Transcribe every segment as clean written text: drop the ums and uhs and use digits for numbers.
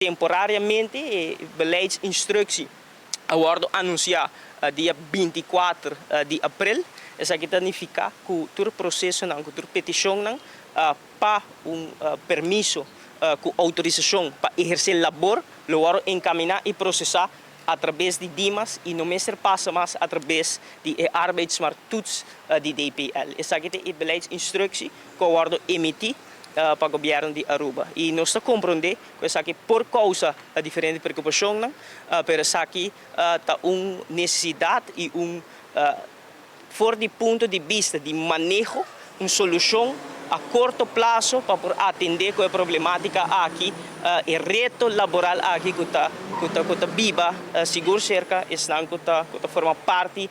Temporariamente, beleidsinstructie wordt anunciado dia 24 de abril. Isso aqui significa que o processo, que a petição para permiso, com autorização para exercer labor, lo vamos encaminhar e processar através de DIMAS e não mais passa mais através de arbeidsmarkttoets de DPL. Isso aqui é a beleidsinstructie que wordt emitida para o governo de Aruba. E nós compreendemos que isso aqui, por causa de diferentes preocupações, mas isso aqui está uma necessidade e fora do ponto de vista de manejo, uma solução a curto prazo para atender a problemática aqui, o reto laboral aqui que está viva, seguro cerca, que forma parte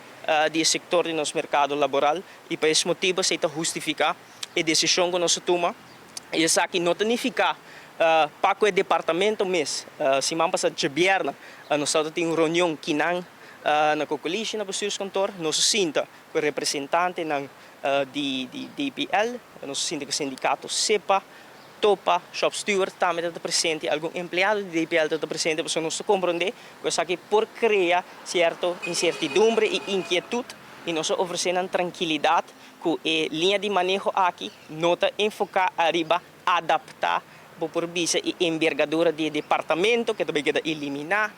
do setor do nosso mercado laboral e por esse motivo se justifica a decisão que nós tomamos. Isso aqui não significa para o departamento mesmo. Semana passada, de governo, nós temos uma reunião aqui na Cocolícia, no bestuurskantoor. Nós sinta com o representante de DPL, nós sinta que o sindicato SEPA, TOPA, Shop Steward também está presente, algum empregado de DPL está presente, porque nós compreendemos que isso aqui por criar certa incertidumbre e inquietude e nós oferecemos tranquilidade que a linha de manejo aqui não está enfocada arriba, adaptar por visa e envergadura do departamento, que também quer eliminar,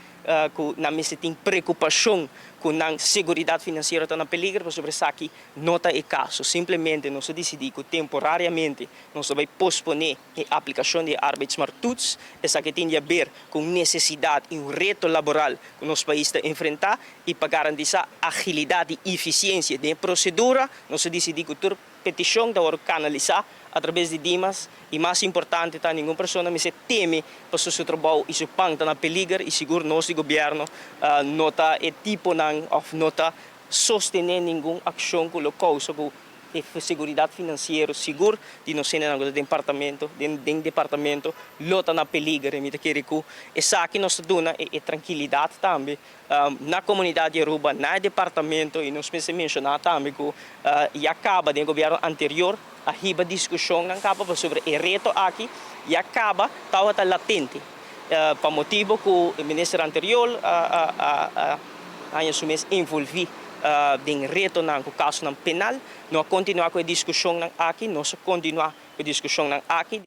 que na mesa tem preocupação com a segurança financeira está na peligro, mas sobre isso aqui não está o caso. Simplesmente nós decidimos que temporariamente nós vamos posponer a aplicação de arbeidsmarkttoets. Isso aqui tem a ver com necessidade e reto laboral que o nosso país está a enfrentar e para garantir a agilidade e eficiência da procedura, nós decidimos que a petição está canalizar através de DIMAS e mais importante, tá, nenhuma pessoa se teme para o seu trabalho e seu pão está na peligro e seguro nosso governo não está tipo não está sostener nenhuma ação que o causa a segurança financeira seguro de nós no departamento não está na peligro e me querer que isso aqui nós dona é tranquilidade também na comunidade de Aruba, na departamento e nós pensamos mencionar também que e acaba do governo anterior a riba discussão não acaba sobre o reto aqui e acaba estava latente para motivo que o ministro anterior assumir envolvido em reto no caso penal, nós continuamos com a discussão aqui, nós continuamos com a discussão aqui.